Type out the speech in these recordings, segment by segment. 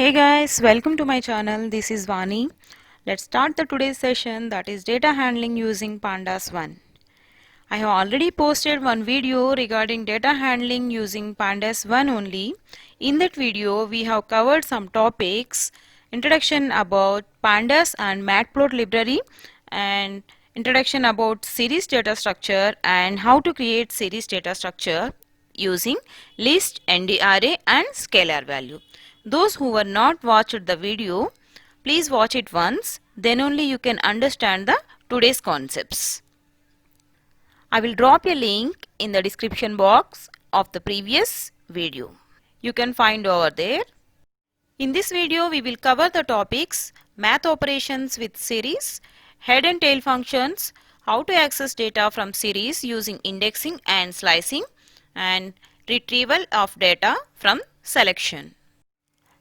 Hey guys, welcome to my channel. This is Vani. Let's start the today's session, that is data handling using Pandas 1. I have already posted one video regarding data handling using Pandas 1 only. In that video, we have covered some topics, introduction about Pandas and Matplotlib library, and introduction about series data structure and how to create series data structure using list, ND-array and scalar value. Those who were not watched the video, please watch it once, then only you can understand the today's concepts. I will drop a link in the description box of the previous video. You can find over there. In this video, we will cover the topics math operations with series, head and tail functions, how to access data from series using indexing and slicing, and retrieval of data from selection.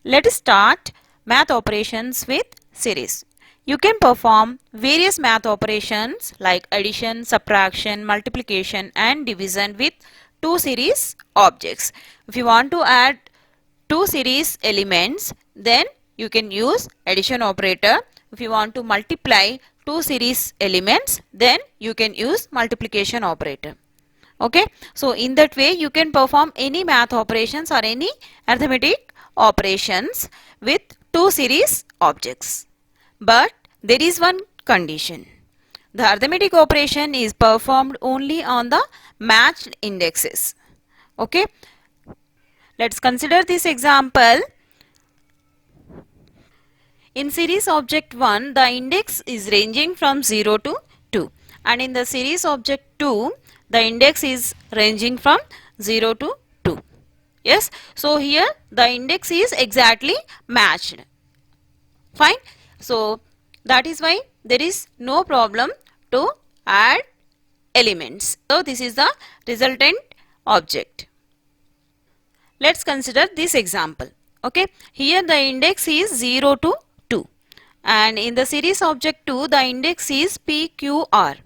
Let us start math operations with series. You can perform various math operations like addition, subtraction, multiplication and division with two series objects. If you want to add two series elements, then you can use addition operator. If you want to multiply two series elements, then you can use multiplication operator. Okay, so in that way you can perform any math operations or any arithmetic operations with two series objects. But there is one condition. The arithmetic operation is performed only on the matched indexes. Okay, let's consider this example. In series object 1, the index is ranging from 0 to 2, and in the series object 2, the index is ranging from 0 to 2. Yes, so here the index is exactly matched. Fine. So that is why there is no problem to add elements. So this is the resultant object. Let's consider this example. Okay, here the index is 0 to 2, and in the series object 2 the index is PQR.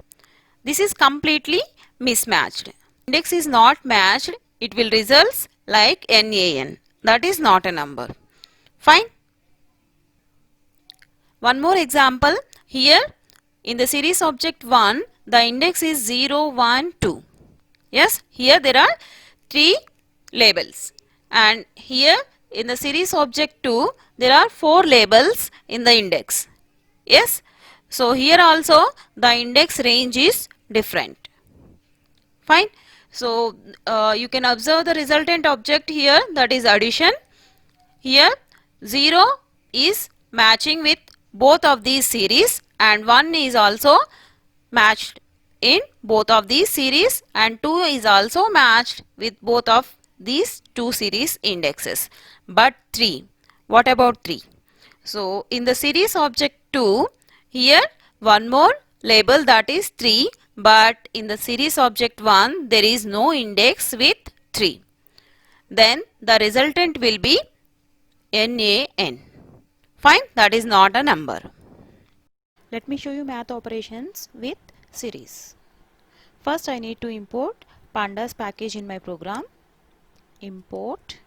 This is completely mismatched. Index is not matched, it will result like NaN. That is not a number. Fine. One more example. Here in the series object 1 the index is 0, 1, 2. Yes, here there are three labels, and here in the series object 2 there are 4 labels in the index. Yes, so here also the index range is different. Fine. So you can observe the resultant object here, that is addition. Here 0 is matching with both of these series and 1 is also matched in both of these series and 2 is also matched with both of these two series indexes. But 3, what about 3? So in the series object 2, here one more label, that is 3, but in the series object 1 there is no index with 3. Then the resultant will be NaN. Fine, that is not a number. Let me show you math operations with series. First I need to import pandas package in my program. Import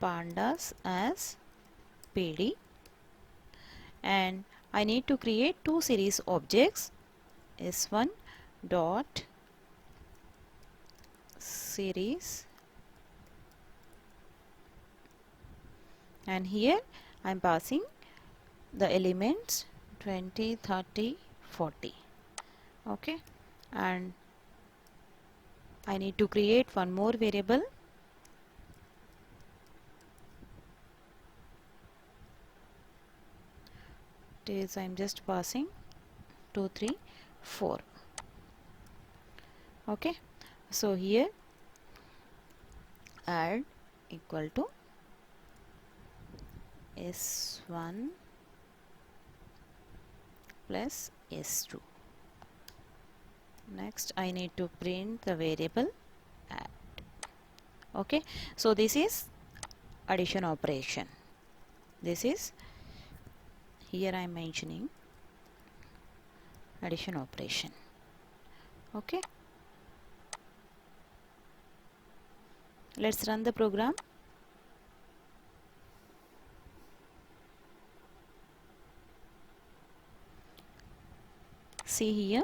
pandas as PD, and I need to create two series objects, s1 dot series, and here I am passing the elements 20, 30, 40. Okay, and I need to create one more variable, is I am just passing 2, 3, 4. Okay, so here add equal to s1 plus s2. Next I need to print the variable add. Okay, so this is addition operation. This is, here I am mentioning addition operation. Okay, let's run the program. See here.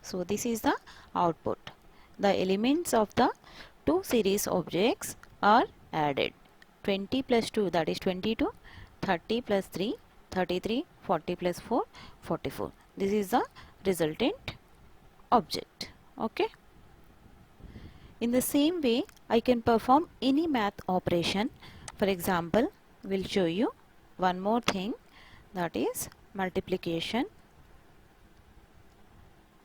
So this is the output. The elements of the two series objects are added. 20 plus 2, that is 22, 30 plus 3, 33, 40 plus 4, 44. This is the resultant object. Okay. In the same way, I can perform any math operation. For example, we'll show you one more thing, that is multiplication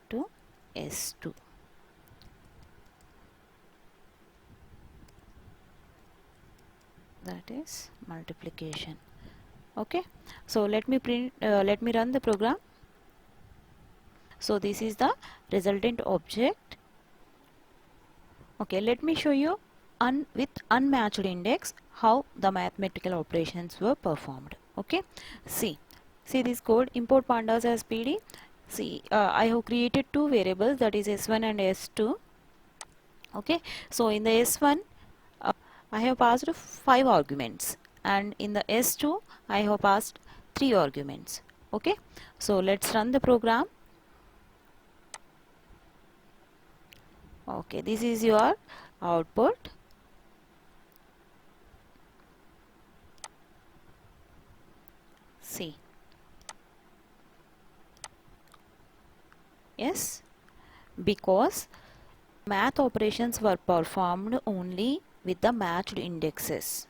to S2. That is multiplication. Okay. So let me run the program. So this is the resultant object. Okay, let me show you with unmatched index how the mathematical operations were performed. Okay, see this code, import pandas as PD. See, I have created two variables, that is S1 and S2. Okay, so in the S1 I have passed 5 arguments, and in the S2 I have passed 3 arguments. Okay, so let's run the program. Okay, this is your output. See, yes, because math operations were performed only with the matched indexes,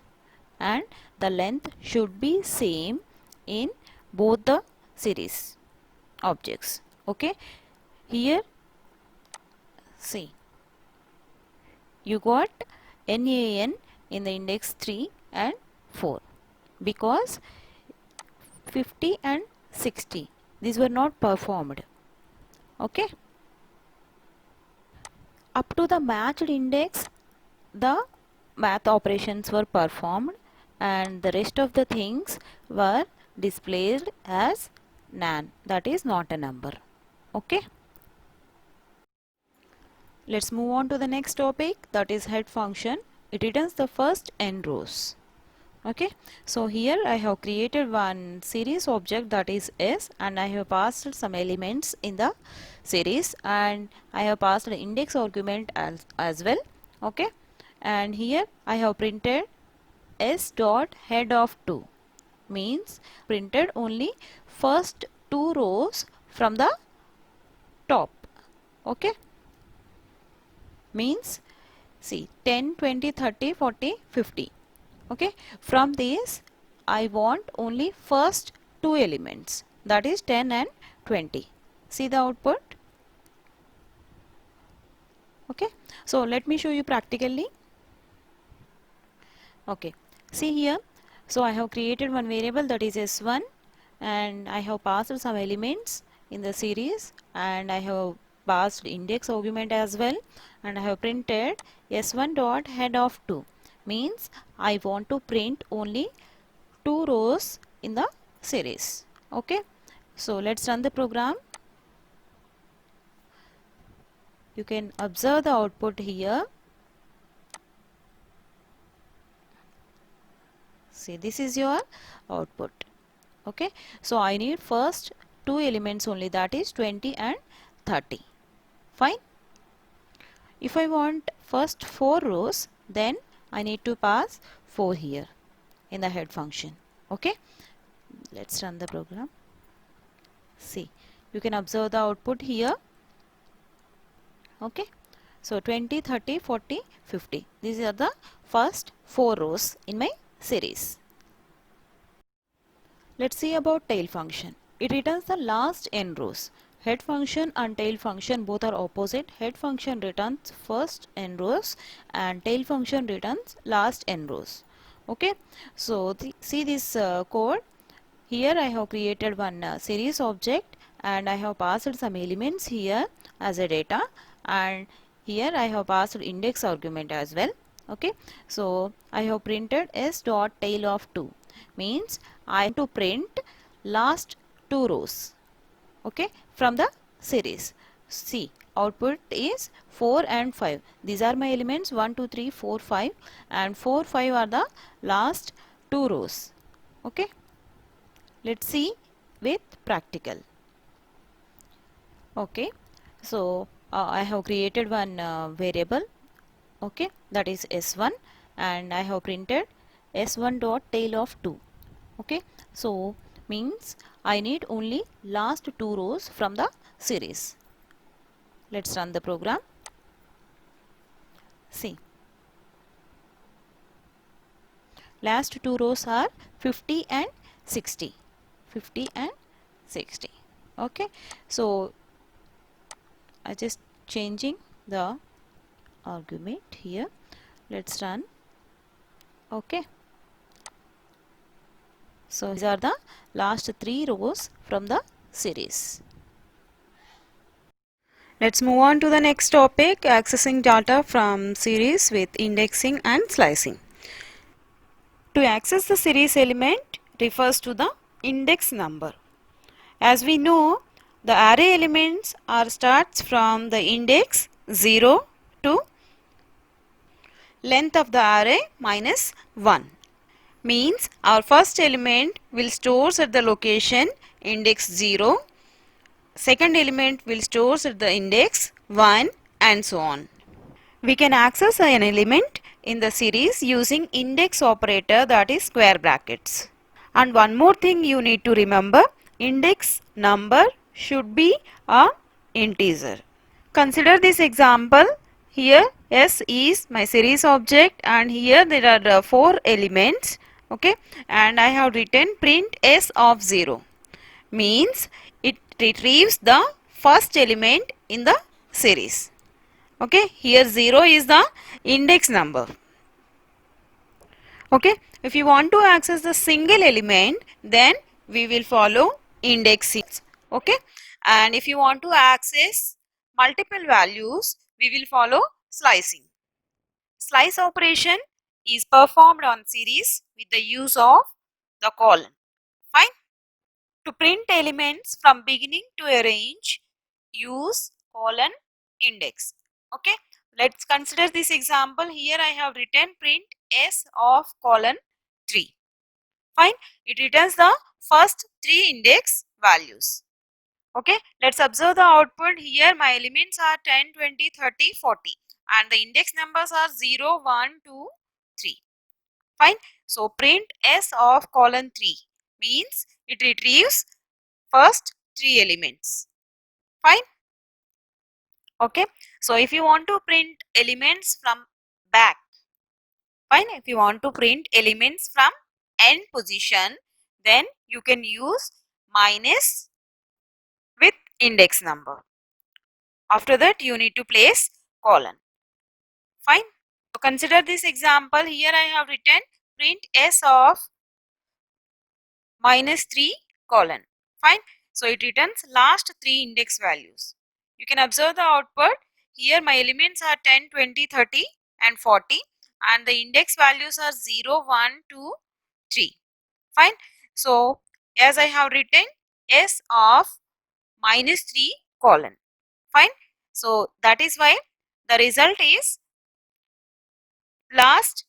and the length should be same in both the series objects. Okay, here see, you got NaN in the index 3 and 4 because 50 and 60, these were not performed. Okay, up to the matched index the math operations were performed, and the rest of the things were displayed as nan, that is not a number. Okay, let's move on to the next topic, that is head function. It returns the first n rows. Okay, so here I have created one series object, that is S, and I have passed some elements in the series, and I have passed the index argument as well. Okay, and here I have printed S dot head of 2, means printed only first 2 rows from the top. Okay, means see 10, 20, 30, 40, 50. Okay, from these I want only first 2 elements, that is 10 and 20. See the output. Okay, so let me show you practically. Okay, see here, so I have created one variable, that is S1, and I have passed some elements in the series, and I have passed index argument as well, and I have printed S1 dot head of 2, means I want to print only 2 rows in the series. Okay, so let's run the program. You can observe the output here. See, this is your output. Okay, so I need first 2 elements only, that is 20 and 30. Fine. If I want first 4 rows, then I need to pass 4 here in the head function. Okay, let's run the program. See, you can observe the output here. Okay, so 20, 30, 40, 50. These are the first 4 rows in my series. Let's see about tail function. It returns the last n rows. Head function and tail function both are opposite. Head function returns first n rows and tail function returns last n rows. Okay, so see this code. Here I have created one series object, and I have passed some elements here as a data, and here I have passed index argument as well. Okay, so I have printed S dot tail of 2, means I want to print last 2 rows. Okay, from the series. See, output is 4 and 5. These are my elements 1, 2, 3, 4, 5, and 4, 5 are the last 2 rows. Okay, let's see with practical. Okay, so I have created one variable, okay, that is s1, and I have printed s1 dot tail of 2. Okay, so means I need only last two rows from the series. Let's run the program. See, last two rows are 50 and 60. 50 and 60. Okay, so I just changing the argument here. Let's run. Okay, so these are the last three rows from the series. Let's move on to the next topic, accessing data from series with indexing and slicing. To access the series element refers to the index number. As we know, the array elements are starts from the index 0 to length of the array minus 1. Means our first element will stores at the location index 0, second element will stores at the index 1, and so on. We can access an element in the series using index operator, that is square brackets. And one more thing you need to remember, index number should be a integer. Consider this example. Here S is my series object and here there are 4 elements, okay, and I have written print S of 0, means it retrieves the first element in the series. Okay, here 0 is the index number. Okay, if you want to access the single element, then we will follow indexing. Okay, and if you want to access multiple values, we will follow slicing. Slice operation is performed on series with the use of the colon. Fine. To print elements from beginning to a range, use colon index. Okay, let's consider this example. Here I have written print S of colon 3. Fine, it returns the first 3 index values. Okay, let's observe the output. Here my elements are 10, 20, 30, 40 and the index numbers are 0, 1, 2, 3. Fine, so print S of colon 3 means it retrieves first 3 elements. Fine. Okay, so if you want to print elements from back, fine, if you want to print elements from end position, then you can use minus with index number. After that you need to place colon. Fine. So consider this example. Here I have written print S of minus 3 colon. Fine. So it returns last 3 index values. You can observe the output. Here my elements are 10, 20, 30 and 40 and the index values are 0, 1, 2, 3. Fine. So as I have written S of minus 3 colon. Fine. So that is why the result is last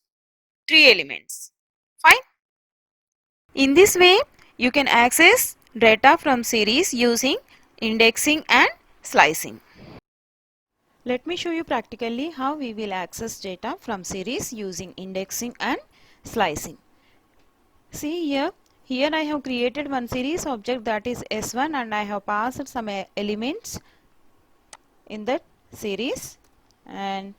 3 elements. Fine. In this way, you can access data from series using indexing and slicing. Let me show you practically how we will access data from series using indexing and slicing. See here I have created one series object, that is S1, and I have passed some elements in that series and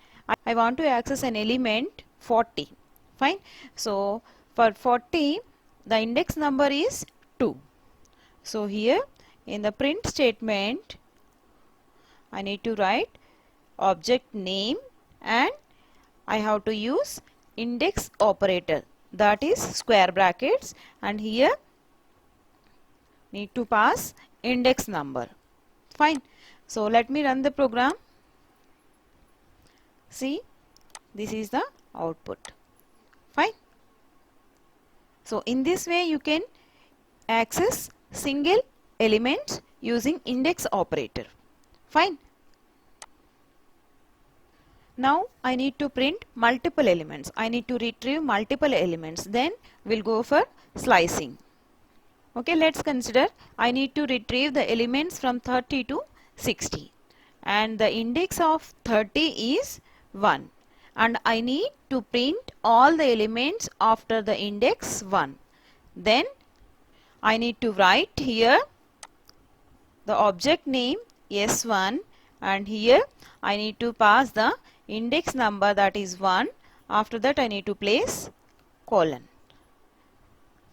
I want to access an element 40. Fine. So for 40 the index number is 2. So here in the print statement I need to write object name and I have to use index operator, that is square brackets, and here need to pass index number. Fine. So let me run the program. See, this is the output. Fine. So in this way you can access single elements using index operator. Fine. Now I need to print multiple elements. I need to retrieve multiple elements. Then we'll go for slicing. Okay, let's consider I need to retrieve the elements from 30 to 60 and the index of 30 is 1 and I need to print all the elements after the index 1. Then I need to write here the object name S1 and here I need to pass the index number, that is 1. After that I need to place colon.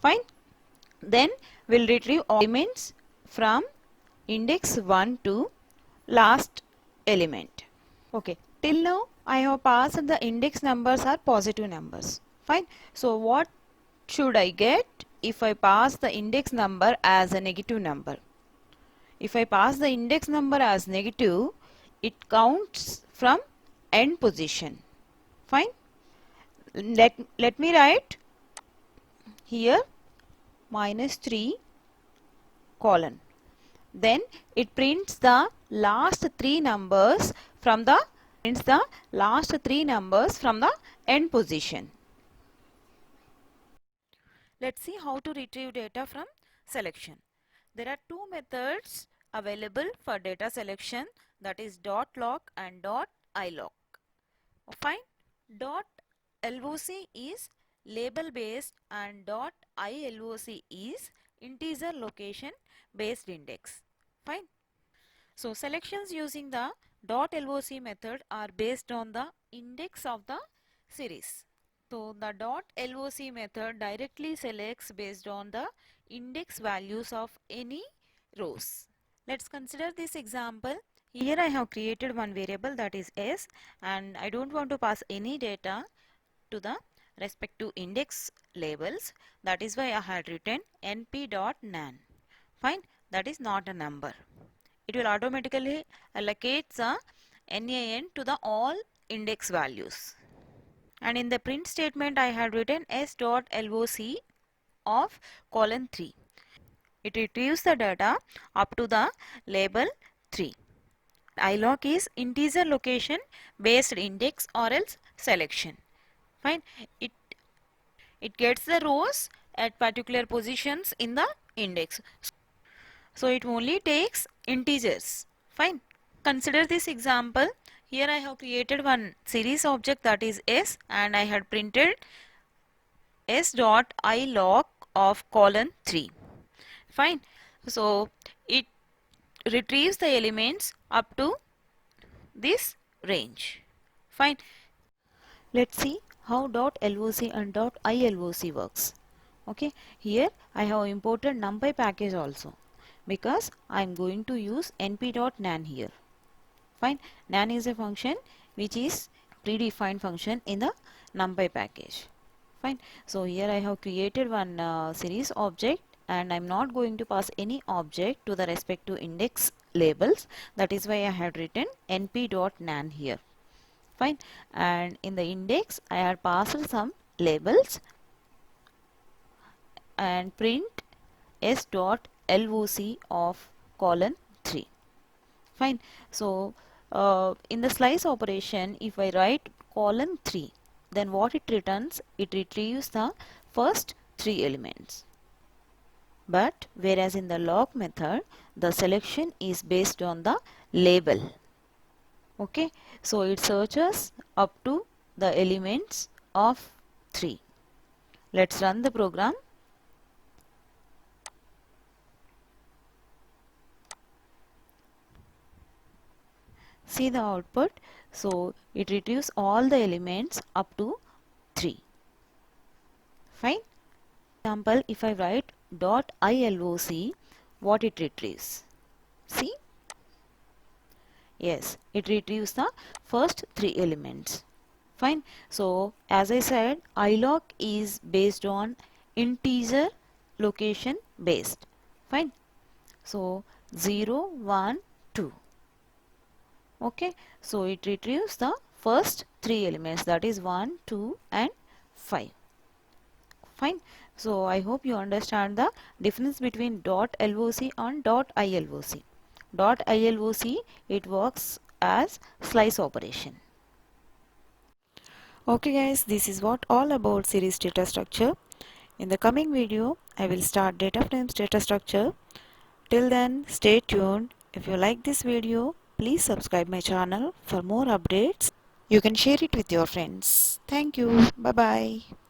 Fine. Then we'll retrieve elements from index 1 to last element. Okay, till now I have passed the index numbers are positive numbers. Fine. So what should I get if I pass the index number as a negative number? If I pass the index number as negative, it counts from end position. Fine. Let me write here -3 colon. Then it prints the last three numbers from the end position. Let's see how to retrieve data from selection. There are two methods available for data selection, that is .log and .ilog. Fine. .loc is label based and .iloc is integer location based index. Fine. So selections using the .loc method are based on the index of the series. So the .loc method directly selects based on the index values of any rows. Let's consider this example. Here I have created one variable, that is s, and I don't want to pass any data to the respective index labels. That is why I had written np.nan. Fine, that is not a number. It will automatically allocate the NaN to the all index values. And in the print statement I had written s.loc of colon 3. It retrieves the data up to the label 3. ilog is integer location based index or else selection. Fine. It gets the rows at particular positions in the index. So it only takes integers. Fine. Consider this example. Here I have created one series object, that is s, and I had printed s.ilog of colon 3. Fine. So it retrieves the elements up to this range. Fine. Let's see how .loc and .iloc works. Okay. Here I have imported NumPy package also, because I am going to use np.nan here. Fine. Nan is a function which is predefined function in the NumPy package. Fine. So here I have created one series object and I am not going to pass any object to the respective index labels. That is why I have written np.nan here. Fine. And in the index I had passed some labels and print s.loc of colon 3. Fine. So in the slice operation, if I write colon 3, then what it returns? It retrieves the first 3 elements. But whereas in the log method, the selection is based on the label. Okay. So it searches up to the elements of 3. Let's run the program. See the output. So it retrieves all the elements up to 3. Fine. Example, if I write .iloc, what it retrieves? See? Yes, it retrieves the first 3 elements. Fine. So as I said, ilog is based on integer location based. Fine. So 0, 1, 2. Okay. So it retrieves the first 3 elements, that is 1, 2 and 5. Fine. So I hope you understand the difference between .loc and .iloc. .iloc, it works as slice operation. Okay guys, this is what all about series data structure. In the coming video, I will start data frames data structure. Till then, stay tuned. If you like this video, please subscribe my channel for more updates. You can share it with your friends. Thank you. Bye bye.